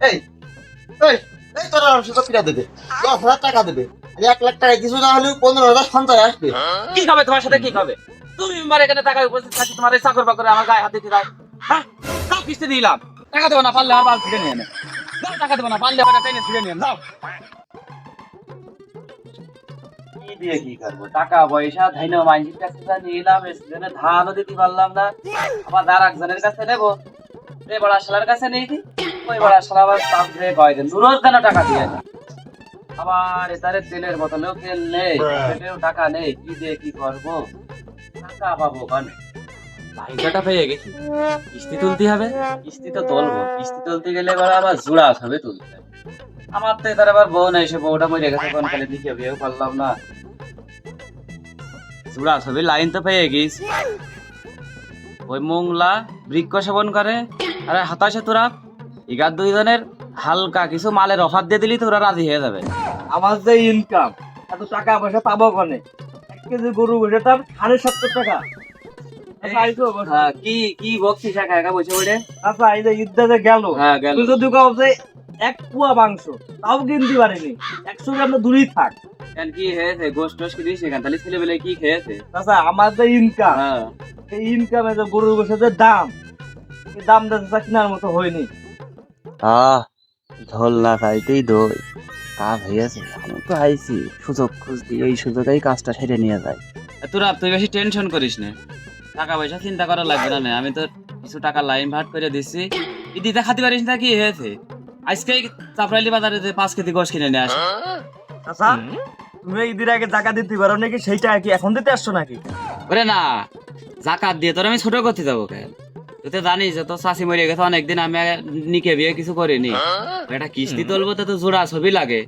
এই এই এই তোরা সুযোগ কিনা দেবে 10,000 টাকা দেবে আর 1 লাখ টাকা কিছু না হলেও 15,000 সঞ্চয় আসবে। কি খাবে তোমার সাথে কি খাবে? তুমি আমার এখানে টাকা উপস্থিত থাকি তোমার এই চাকর বাকরে আমার গায়ে হাত দিতে দাও। হ্যাঁ তাও কিস্তি দিলাম, টাকা দেবো না পারলে আমার বাল ছিঁড়ে নিয়ে নে। দাও, টাকা দেবো না পারলে আমার টেনে ছিঁড়ে নিয়ে যাও। কি দিয়ে কি করবো? টাকা পয়সা ধাইনা মাইন্সির কাছে যা নিলাম এসে ধানও দিতে পারলাম না, আবার আর একজনের কাছে নেবো, এই বড় শালার কাছে নেই দি, ওই বড় শালা আবার চাপ দিয়ে কয় দেন নুরোজ যেন টাকা দিয়ে দেয়। আবার এটারে তেলের বোতলেও তেল নেই, পেটেও টাকা নেই, কি দিয়ে কি করবো? টাকা পাবো কানে ভাইটাটা পেয়ে গেছি, কিস্তি তুলতে হবে, কিস্তি তো তুলবো, কিস্তি তুলতে গেলে এবার আবার জোড়া হবে তুলতে হবে। আমার তো এটার আবার বউ নাই, সে বউটা মরে গেছে কোন কালে দিকে বিয়েও করলাম না, জোড়া ছবি লাইন তো পেয়ে গেছি। ওই মোংলা বৃক্ষ সেবন করে আরে হাতাশে তোরা ইগার দুইজনের হালকা কিছু মালের অফার দিয়ে দিলি তোরা রাজি হয়ে যাবে। আমার যে ইনকাম এত টাকা পয়সা পাবো কোনে? 1 কেজি গরু বসে তার 70 টাকা। আচ্ছা আইসো বসো। হ্যাঁ, কি কি বকছিস একা একা বসে বসে? আচ্ছা এই যে ঈদটা যে গেল, হ্যাঁ গেল। তুই যদি কাউ যে 1 পোয়া মাংস তাও কিনতে পারিনি, 100 গ্রাম দূরেই থাক। কেন কি হয়েছে? গোশ টোশ কি দিস এখান তাহলে ছেলেবেলে কি খেয়েছে? আচ্ছা আমার যে ইনকাম, হ্যাঁ এই ইনকামে যে গরুর বসে যে দাম, এই দাম দাম কেনার মতো হয়নি। ঢোল না খাইতেই দই কাজ হয়েছে। আমি তো আইছি সুযোগ খুঁজতে, এই সুযোগেই কাজটা সেরে নিয়ে যায়। তোরা তুই বেশি টেনশন করিস না, টাকা পয়সা চিন্তা করা লাগবে না, আমি তো কিছু টাকা লাইন ভাট করে দিচ্ছি, দিতে খাতে পারিস না কি হয়েছে? আজকে চাপরাইলি বাজারে যে 5 কেজি গোশ কিনে নিয়ে আসি। আচ্ছা তুমি ঈদের আগে টাকা দিতে পারো নাকি, সেইটা কি এখন দিতে আসছো নাকি? ওরে না, জাকাত দিয়ে তোর আমি ছোট করতে যাবো কেন? তুই তো জানিস যে তোর চাষি মরে গেছে অনেকদিন, আমি নিকে বিয়ে কিছু করিনি, একটা কিস্তি তুলবো তো জোড়া ছবি লাগে,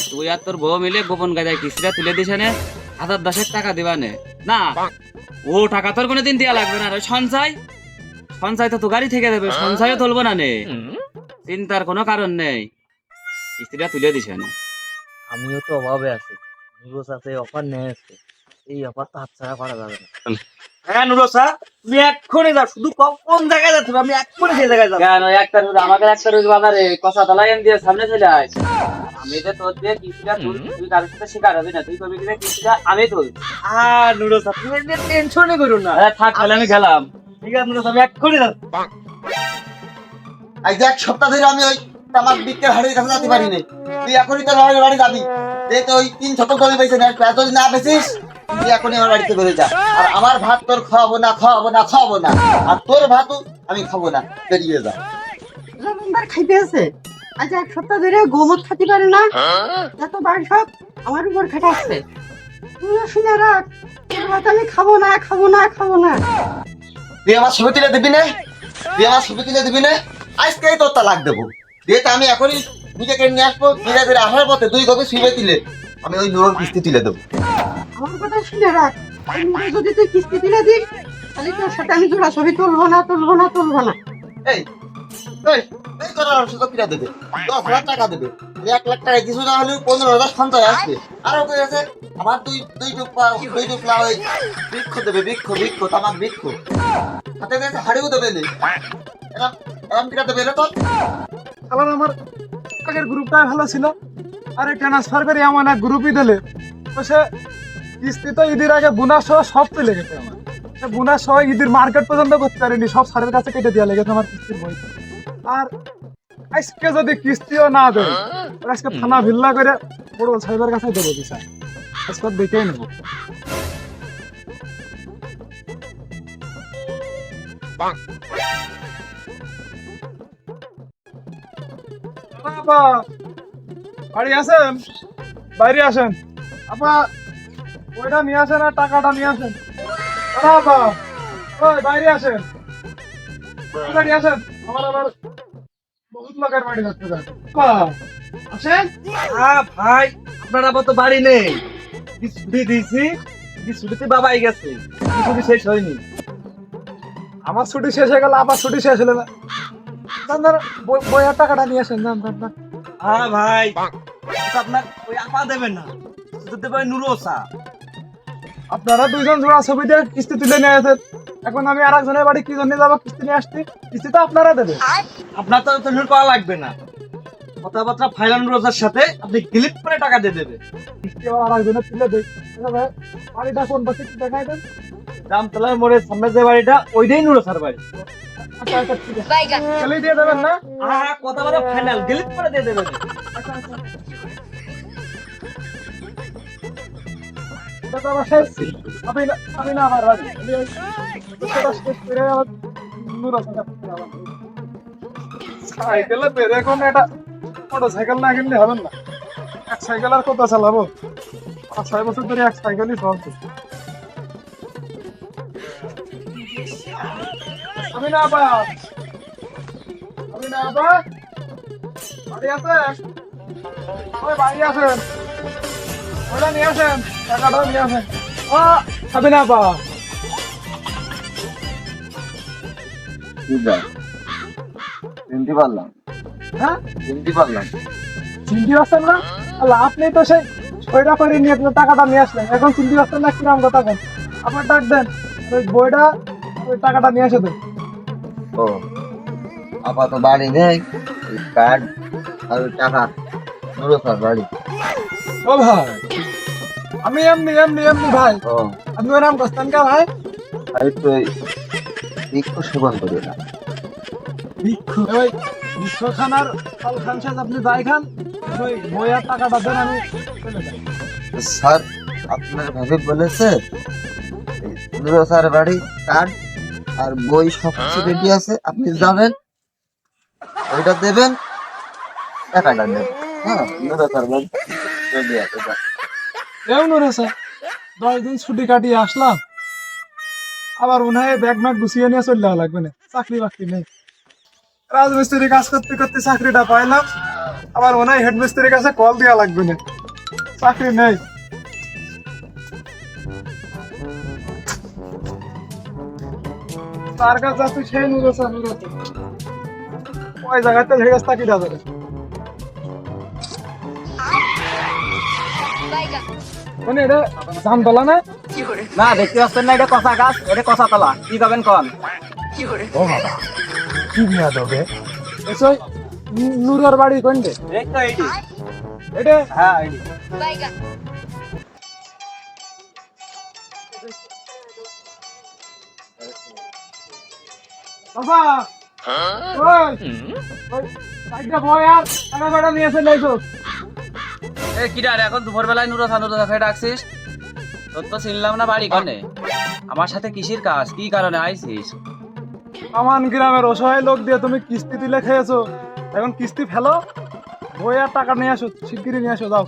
তুই আর তোর বউ মিলে গোপন গাজায় কিস্তিটা তুলে দিস নে, 1010 টাকা দিবা নে না, ও টাকা তোর কোনোদিন দেওয়া লাগবে না। আর ওই সঞ্চয়, সঞ্চয় তো তো গাড়ি থেকে দেবে, সঞ্চয়ও তুলবো না নে, চিন্তার কোনো কারণ নেই, কিস্তিটা তুলে দিস না। আমিও তো অভাবে আছি, নুরোস আছে অফার নিয়ে এসছে, এই অফার তো হাতছাড়া করা যাবে না। হ্যাঁ নুরোসা, তুমি এক্ষুনি যাও, শুধু কোন জায়গায় যাচ্ছ? আমি এক্ষুনি সেই জায়গায় যাবো। কেন একটা রোজ আমাকে একটা রোজ বাজারে কষা তলাই দিয়ে সামনে চলে আয়, আমি তো তোর দিয়ে কিস্তিটা তুল, তুই কারোর সাথে শিকার হবি না, তুই কবি কিনা কিস্তিটা আমি তুল। আর নুরোসা তুমি টেনশনই করো না। আরে থাক তাহলে আমি গেলাম। ঠিক আছে নুরোসা, আমি এক্ষুনি যাচ্ছি। আজ 1 সপ্তাহ ধরে আমি ওই আমার বিক্রের হাড়ির কাছে যেতে পারিনি, তুই এখনই তোর বাড়ি যাবি, যে তো ওই 3 শতক জমি বেঁচে না, যদি না বেচিস তুই এখনই আমার বাড়িতে বেরিয়ে যা, আর আমার ভাত তোর খাওয়াবো না খাওয়াবো না খাওয়াবো না, আর তোর ভাতও আমি খাবো না, বেরিয়ে যা। রমজান খাইতে আছে, আজ 1 সপ্তাহ ধরে গোমত খাতে পারে না, এত বার সব আমার উপর খাটাচ্ছে। তুইও শুনে রাখ, তোর ভাত আমি খাবো না খাবো না খাবো না। তুই আমার ছবি তুলে দিবি না, তুই আমার ছবি তুলে দিবি না, আজকেই তোর তালাক দেবো, দিয়ে তো আমি এখনই নিজেকে নিয়ে আসবো, ধীরে ধীরে আসার পথে 2 কপি ছবি তুলে আমি ওই নুরোর কিস্তি তুলে দেবো। আমার কথা শুনে রাখ, এই মুখে যদি তুই কিস্তি দিলে দিস, তাহলে তোর সাথে আমি জোড়া ছবি তুলবো না তুলবো না তুলবো না। এই এই এই তোরা সুযোগ কিনা দেবে 10,000 টাকা দেবে, 1 লাখ টাকা কিছু না হলেও 15,000 সঞ্চয় আসবে। আর ওকে আছে আমার দুই টুকলা ওই বৃক্ষ দেবে, বৃক্ষ বৃক্ষ তামাক বৃক্ষ, হাতে গেছে হাড়িও দেবে না, এরকম এরকম কিনা দেবে রে তোর। কারণ আমার আগের গ্রুপটা ভালো ছিল, আর ট্রান্সফার করে এমন এক গ্রুপই দিলে, তো সে কিস্তি তো ঈদের আগে বোনাস সহ সব চলে গেছে আমার, সে বোনাস সহ ঈদের মার্কেট পর্যন্ত করতে পারিনি, সব স্যারের কাছে কেটে দেওয়া লেগেছে আমার কিস্তির বই। আর আজকে যদি কিস্তিও না দেয়, আজকে থানা ভিল্লা করে বড় সাহেবের কাছে দেবো বিচার, আজকে দেখেই নেবো। আপা বাড়ি আসেন, বাইরে আসেন আপা, ওইটা নিয়ে আসেন আর টাকাটা নিয়ে আসেন। আপা ওই বাইরে আসেন, বাড়ি আসেন, আমার আবার বহুত লোকের বাড়ি যাচ্ছে আপা, আসেন। ভাই আপনার আবার তো বাড়ি নেই, ছুটি দিয়েছি, ছুটিতে বাবাই গেছে, ছুটি শেষ হয়নি। আমার ছুটি শেষ হয়ে গেল, আবার ছুটি শেষ হলে না, বইয়ের টাকাটা নিয়ে আসেন, যান যান যান। হ্যাঁ ভাই, আপনার ওই আপা দেবেন না, দেবে নুরোসা। আপনারা দুইজন জোড়া ছবি দিয়ে কিস্তি তুলে নিয়ে আসেন, এখন আমি আর একজনের বাড়ি কি জন্য যাবো কিস্তি নিয়ে আসছি, কিস্তি তো আপনারা দেবে। আপনার তো টেনশন করা লাগবে না, কথাবার্তা ফাইলান রোজার সাথে আপনি ক্লিক করে টাকা দিয়ে দেবে। কিস্তি আবার আর একজনের তুলে দেয়। বাড়িটা কোন পাশে একটু দেখাই দেন। জামতলার মোড়ের সামনে যে বাড়িটা ওইটাই নুরো স্যার বাড়ি। আচ্ছা আচ্ছা ঠিক আছে, তাহলেই দিয়ে দেবেন না? কথাবার্তা ফাইনাল ক্লিক করে দিয়ে দেবেন। আচ্ছা আচ্ছা, এটা তো আবার শেষ। আমি না আমার বাড়ি আমি ওই দশটা শেষ করে আবার নুরা সাথে আবার সাইকেলে বের এখন এটা মোটরসাইকেল না কিনলে হবে না। এক সাইকেল আর কত চালাবো, 5-6 বছর ধরে এক সাইকেলই চলছে। আমি না বাড়ি আছে, ওই বাড়ি আছেন, ওটা নিয়ে আসেন, টাকাটাও নিয়ে আসেন। আমি না চিনতে পারলাম, হ্যাঁ চিনতে পারলাম। চিনতে পারছেন না? আল্লাহ, আপনি তো সেই বইটা করে নিয়ে টাকাটা নিয়ে আসলেন, এখন চিনতে পারছেন না কিরম কথা কেন? আপনার ডাক দেন, ওই বইটা ওই টাকাটা নিয়ে এসে দেন। ও আপাতত বাড়ি নেই, কার্ড আর টাকা নুরো স্যার বাড়ি। ও ভাই, আমি এমনি ভাই, ও আপনি ওই নাম করতেন কে ভাই? আমি তো বৃক্ষ সেবন করি না। ওই বিশ্বখানার ফল খান শেষ, আপনি যাই খান, ওই বইয়ের টাকাটা দেন, আমি চলে যাই। স্যার আপনার ভাবে বলেছে নুরো স্যার বাড়ি, কার্ড আর বই সব কিছু রেডি আছে, আপনি যাবেন ওইটা দেবেন, টাকাটা দেবেন। হ্যাঁ নুরো স্যার বাড়ি রেডি আছে। এমন রয়েছে 10 দিন ছুটি কাটিয়ে আসলাম, আবার মনে হয় ব্যাগ ম্যাগ গুছিয়ে নিয়ে চলে যাওয়া লাগবে না। চাকরি বাকরি নেই, রাজমিস্ত্রি কাজ করতে করতে চাকরিটা পাইলাম, আবার মনে হয় হেডমিস্ত্রির কাছে কল দেওয়া লাগবে না, চাকরি নেই। তার কাছে যাচ্ছি সেই নুরোসা ওই জায়গাতে হয়ে গেছে চাকরিটা যাবে। মানে এটা জামতলা না? না দেখতে পাচ্ছেন না, এটা কষা গাছ, এটা কষা তলা, কি যাবেন কন? ও বাবা, কি বিয়া দেবে? এসই নুরার বাড়ি কোনটে? এই তো এইটি, এটা হ্যাঁ এইটি। বাবা ওই ওই সাইডটা বয় আর টাকা নিয়ে এসে নেইছো। এ কিরা রে, এখন দুপুর বেলায় নুরো খেয়ে ডাকছিস? তোর তো চিনলাম না বাড়ি কনে, আমার সাথে কিসির কাজ, কি কারণে আইছিস? আমান গ্রামের অসহায় লোক দিয়ে তুমি কিস্তি দিলে খেয়েছো, এখন কিস্তি ফেলো, বই আর টাকা নিয়ে আসো, শিগগিরই নিয়ে আসো, যাও।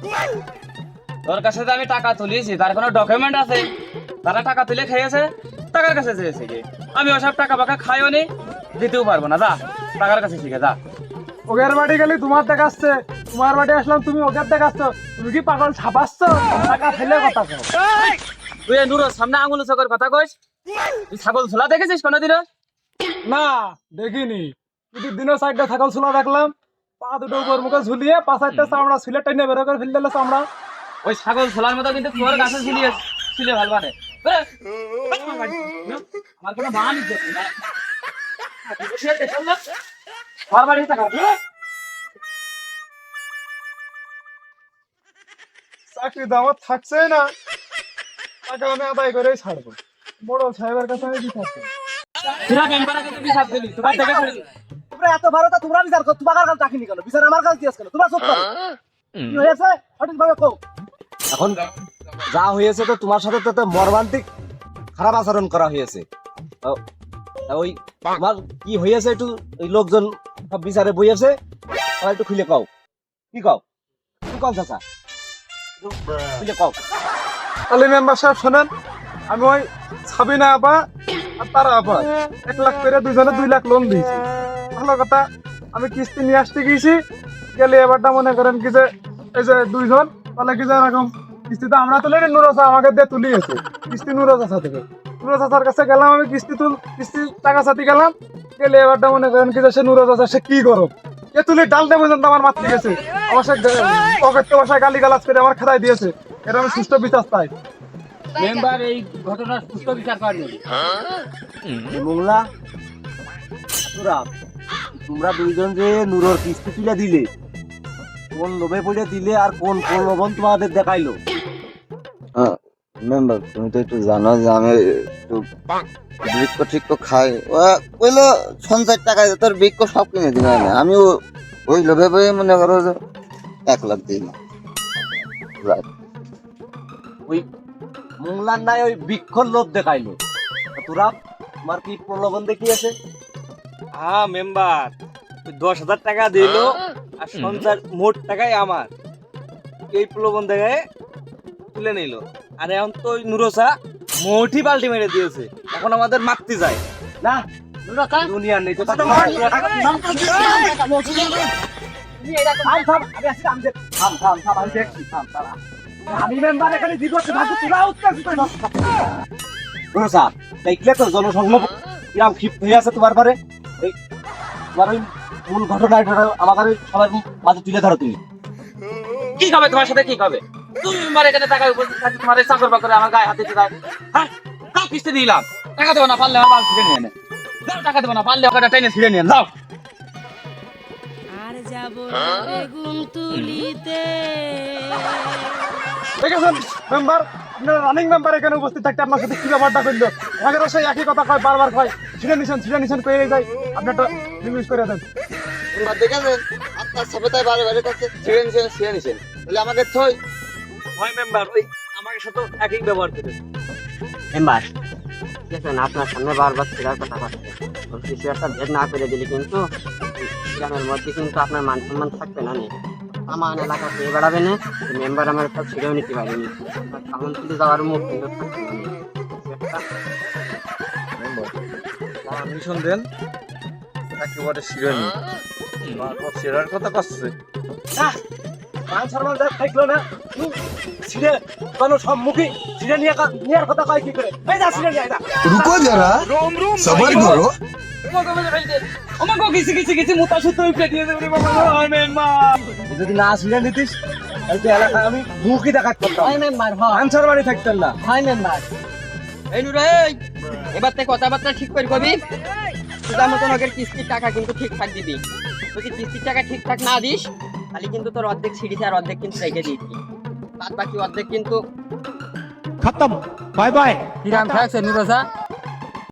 তোর কাছে তো আমি টাকা তুলিয়েছি, তার কোনো ডকুমেন্ট আছে? তারা টাকা তুলে খেয়েছে, টাকার কাছে চেয়েছে কি? আমি ওসব টাকা পাকা খাইও নি, দিতেও পারবো না, যা টাকার কাছে শিখে যা। ওগের বাড়ি গেলে তোমার দেখাচ্ছে, তোমার বাড়ি আসলাম তুমি ওগের দেখাচ্ছ, তুমি কি পাগল ছাপাচ্ছ? টাকা ফেলে কথা কও। তুই নুরোর সামনে আঙুল চোখের কথা কইস? তুই ছাগল ছোলা দেখেছিস কোনোদিনও? না দেখিনি, দিনও সাইডটা ছাগল ছোলা দেখলাম, পা দুটো উপর মুখে ঝুলিয়ে পাঁচাইটা চামড়া ছিলে টেনে বের করে ফেলে দিলে চামড়া। ওই ছাগল ছোলার মতো কিন্তু তোর গাছে ছিলে ভাল মানে আমার কোনো মান ইজ্জত নেই। আমার বাড়ি টাকা চাকরি তো আমার থাকছেই না, টাকা আমি আদায় করেই ছাড়বো, বড় সাহেবের কাছে আমি বিচার করবো। তোরা মেম্বার আগে তুই সাথ দিলি, তোমার দেখে ফেলি। তোমরা এত ভারতা তোমরা বিচার করো, তোমার কাছে চাকরি কেন? বিচার আমার কাছে দিয়েছ কেন? তোমরা চুপ করো। কি হয়েছে সঠিক ভাবে কও। এখন যা হয়েছে তো তোমার সাথে তো মর্মান্তিক খারাপ আচরণ করা হয়েছে। ওই তোমার কি হয়েছে একটু ওই লোকজন সব বিচারে বইয়েছে, একটু খুলে কও। কি কও? কি কও চাচা? খুলে কও। তাহলে মেম্বার সাহেব শোনেন, আমি ওই সাবিনা আপা আর তারা আপা 1 লাখ করে দুজনে 2 লাখ লোন দিয়েছি। ভালো কথা, আমি কিস্তি নিয়ে আসতে গিয়েছি, গেলে এবারটা মনে করেন কি যে এই যে 2 জন, তাহলে কি যে এরকম কিস্তি তো আমরা তুলে নুরোসা আমাকে দিয়ে তুলিয়েছে, কিস্তি নুরোসা থেকে। নুরোসার কাছে গেলাম, আমি কিস্তি টাকা সাথে গেলাম, গেলে এবারটা মনে করেন কি যে সে নুরোসা সে কি করো এ তুলি ডালতে পর্যন্ত আমার মারতে গেছে, আমার সে পকেটে বসায় গালি গালাজ করে আমার খেদাই দিয়েছে। এর আমি সুস্থ বিচার চাই। মেম্বার এই ঘটনার সুস্থ বিচার করেন। মোংলা তোরা তোমরা দুইজন যে নুরোর কিস্তি তুলে দিলে, কোন লোভে পড়ে দিলে আর কোন কোন লোভন তোমাদের দেখাইলো? মেম্বার তুমি তো একটু জানো যে আমি একটু বৃক্ষ ঠিক খাই, ওইলো সঞ্চয় টাকা তোর বৃক্ষ সব কিনে দিবে আমি ওই লোভে বই মনে করো যে 1 লাখ দিই না। ওই মোংলার নাই ওই বৃক্ষর লোভ দেখাইলো, তোরা তোমার কি প্রলোভন দেখিয়েছে? হ্যাঁ মেম্বার 10,000 টাকা দিল আর সঞ্চয় মোট টাকাই আমার, এই প্রলোভন দেখায় তুলে নিল। আর এখন তো ওই নুরোসা মোটই পাল্টি মেরে দিয়েছে, এখন আমাদের মারতে যায়। না দুনিয়ার নেই তো আমি মেম্বার এখানে দিবস ভাবছি তোরা উত্তেজিত দেখলে তো জনসংযোগ কিরাম ক্ষিপ্ত হয়ে আছে তোমার পরে। এই তোমার ওই মূল ঘটনাটা আমাদের সবার মাঝে তুলে ধরো তুমি। কি হবে তোমার সাথে, কি হবে? তুমি মেম্বার এখানে টাকা উপস্থিত থাকি, তোমার এই চাকর বাকরে আমার গায়ে হাত দিতে যায়। হ্যাঁ, কাউ কিস্তি দিলাম, টাকা দেবো না, পারলে আমার বাল ছিঁড়ে নিয়ে নে। যাও, টাকা দেবো না, পারলে ওটা টেনে ছিঁড়ে নিয়ে যাও। আর যাব না বেগুন তুলিতে। দেখেছেন মেম্বার, আপনার রানিং মেম্বার এখানে উপস্থিত থাকতে আপনার সাথে কি ব্যাপারটা করলো? আগেরও সেই একই কথা কয়, বারবার কয় ছিঁড়ে নিছেন পেয়ে যায়, আপনি একটা রিলিজ করে দেন। দেখেছেন আপনার সবেতায় বারে বারে কাছে ছিঁড়ে নিছেন তাহলে আমাকে থই হয় মেম্বার ওই আমার সাথে একই ব্যবহার করে। মেম্বার দেখেন আপনার সামনে বারবার ছেড়ার কথা বলছে, ওর কিছু একটা ভেদ না করে দিলে কিন্তু গ্রামের মধ্যে কিন্তু আপনার মান সম্মান থাকবে না। আমার এলাকা পেয়ে বেড়াবে না, মেম্বার আমার একটা ছিঁড়েও নিতে পারেনি, সামন তুলে যাওয়ার মুখ কিন্তু থাকবে না। মিশন দেন একেবারে শিরোনি শিরার কথা করছে। মান সম্মান থাকলো না, ছিঁড়ে সম্মুখী ছিঁড়ে নেওয়ার কথা কয় কি করে? এই যা ছিঁড়ে নিয়ে যা। रुको जरा सबर करो। যদি না ছিঁড়ে নিতিস তাহলে তো এলাকায় আমি মুখই দেখাতে পারতাম, আনসার বাড়ি থাকতেন না। এই নুরা, এবার থেকে কথাবার্তা ঠিক করে কবি, তোর মতন ওকে কিস্তির টাকা কিন্তু ঠিকঠাক দিবি। যদি কিস্তির টাকা ঠিকঠাক না দিস তাহলে কিন্তু তোর অর্ধেক সিঁড়িতে আর অর্ধেক কিন্তু রেখে দিবি, বাদ বাকি অর্ধেক কিন্তু खत्म बाय बाय। কিরাম থাকছে নুরোসা?